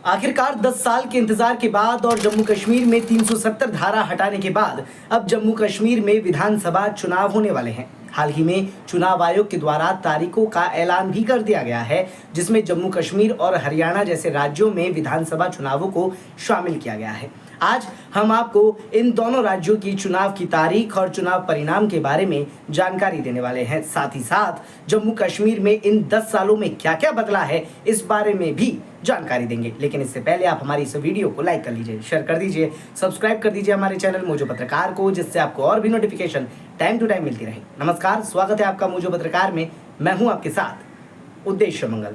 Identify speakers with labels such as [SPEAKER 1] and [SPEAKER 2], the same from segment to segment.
[SPEAKER 1] आखिरकार 10 साल के इंतजार के बाद और जम्मू कश्मीर में 370 धारा हटाने के बाद अब जम्मू कश्मीर में विधानसभा चुनाव होने वाले हैं। हाल ही में चुनाव आयोग के द्वारा तारीखों का ऐलान भी कर दिया गया है, जिसमें जम्मू कश्मीर और हरियाणा जैसे राज्यों में विधानसभा चुनावों को शामिल किया गया है। आज हम आपको इन दोनों राज्यों की चुनाव की तारीख और चुनाव परिणाम के बारे में जानकारी देने वाले हैं। साथ ही साथ जम्मू कश्मीर में इन 10 सालों में क्या क्या बदला है, इस बारे में भी जानकारी देंगे। लेकिन इससे पहले आप हमारी इस वीडियो को लाइक कर लीजिए, शेयर कर दीजिए, सब्सक्राइब कर दीजिए हमारे चैनल मोजो पत्रकार को, जिससे आपको और भी नोटिफिकेशन टाइम टू टाइम मिलती रहे। नमस्कार, स्वागत है आपका मोजो पत्रकार में। मैं हूं आपके साथ उद्देश्य मंगल।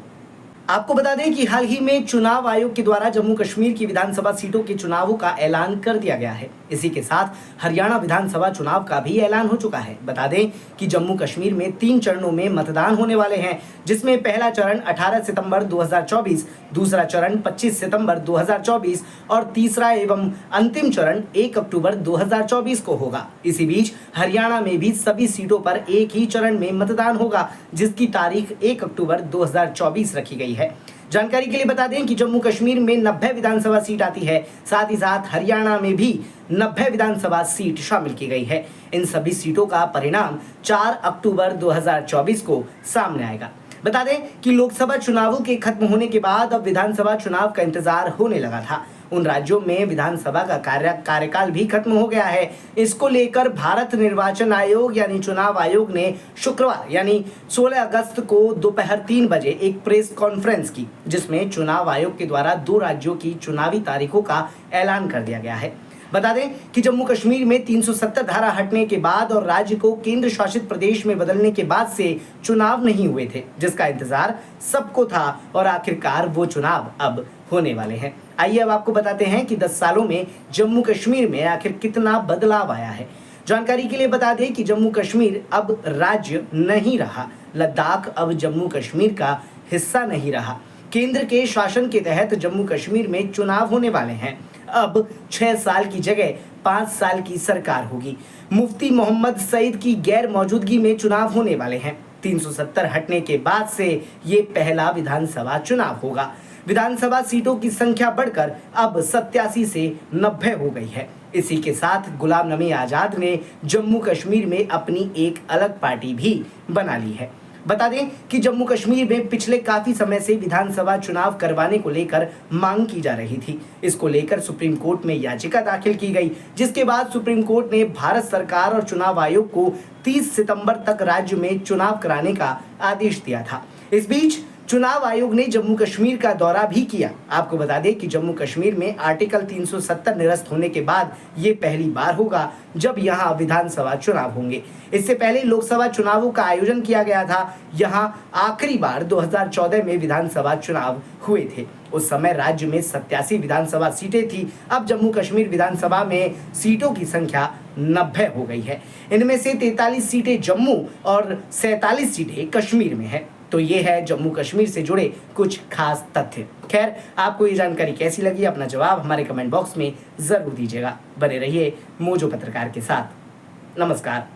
[SPEAKER 1] आपको बता दें कि हाल ही में चुनाव आयोग के द्वारा जम्मू कश्मीर की विधानसभा सीटों के चुनावों का ऐलान कर दिया गया है। इसी के साथ हरियाणा विधानसभा चुनाव का भी ऐलान हो चुका है। बता दें कि जम्मू कश्मीर में 3 चरणों में मतदान होने वाले हैं, जिसमें पहला चरण 18 सितंबर 2024, दूसरा चरण 25 सितंबर 2024 और तीसरा एवं अंतिम चरण 1 अक्टूबर 2024 को होगा। इसी बीच हरियाणा में भी सभी सीटों पर एक ही चरण में मतदान होगा, जिसकी तारीख 1 अक्टूबर 2024 रखी गई है। जानकारी के लिए बता दें कि जम्मू कश्मीर में 90 विधानसभा सीट आती है। साथ ही साथ हरियाणा में भी 90 विधानसभा सीट शामिल की गई है। इन सभी सीटों का परिणाम 4 अक्टूबर 2024 को सामने आएगा। बता दें कि लोकसभा चुनावों के खत्म होने के बाद अब विधानसभा चुनाव का इंतजार होने लगा था। उन राज्यों में विधानसभा का कार्यकाल भी खत्म हो गया है। इसको लेकर भारत निर्वाचन आयोग यानी चुनाव आयोग ने शुक्रवार यानी 16 अगस्त को दोपहर 3 बजे एक प्रेस कॉन्फ्रेंस की, जिसमें चुनाव आयोग के द्वारा 2 राज्यों की चुनावी तारीखों का ऐलान कर दिया गया है। बता दें कि जम्मू कश्मीर में 370 धारा हटने के बाद और राज्य को केंद्र शासित प्रदेश में बदलने के बाद से चुनाव नहीं हुए थे, जिसका इंतजार सबको था और आखिरकार वो चुनाव अब होने वाले हैं। आइए अब आपको बताते हैं कि 10 सालों में जम्मू कश्मीर में आखिर कितना बदलाव आया है। जानकारी के लिए बता दें कि जम्मू कश्मीर अब राज्य नहीं रहा, लद्दाख अब जम्मू कश्मीर का हिस्सा नहीं रहा। केंद्र के शासन के तहत जम्मू कश्मीर में चुनाव होने वाले हैं। अब 6 साल की जगह 5 साल की सरकार होगी। मुफ्ती मोहम्मद सईद की गैर मौजूदगी में चुनाव होने वाले हैं। 370 हटने के बाद से ये पहला विधानसभा चुनाव होगा। विधानसभा सीटों की संख्या बढ़कर अब 87 से 90 हो गई है। इसी के साथ गुलाम नबी आजाद ने जम्मू कश्मीर में अपनी एक अलग पार्टी भी बना ली है। बता दें कि जम्मू कश्मीर में पिछले काफी समय से विधानसभा चुनाव करवाने को लेकर मांग की जा रही थी। इसको लेकर सुप्रीम कोर्ट में याचिका दाखिल की गई, जिसके बाद सुप्रीम कोर्ट ने भारत सरकार और चुनाव आयोग को 30 सितंबर तक राज्य में चुनाव कराने का आदेश दिया था। इस बीच चुनाव आयोग ने जम्मू कश्मीर का दौरा भी किया। आपको बता दें कि जम्मू कश्मीर में आर्टिकल 370 निरस्त होने के बाद ये पहली बार होगा जब यहाँ विधानसभा चुनाव होंगे। इससे पहले लोकसभा चुनावों का आयोजन किया गया था। यहाँ आखिरी बार 2014 में विधानसभा चुनाव हुए थे। उस समय राज्य में 87 विधानसभा सीटें थी। अब जम्मू कश्मीर विधानसभा में सीटों की संख्या 90 हो गई है। इनमें से 43 सीटें जम्मू और 47 सीटें कश्मीर में है। तो ये है जम्मू कश्मीर से जुड़े कुछ खास तथ्य। खैर, आपको ये जानकारी कैसी लगी, अपना जवाब हमारे कमेंट बॉक्स में जरूर दीजिएगा। बने रहिए मोजो पत्रकार के साथ। नमस्कार।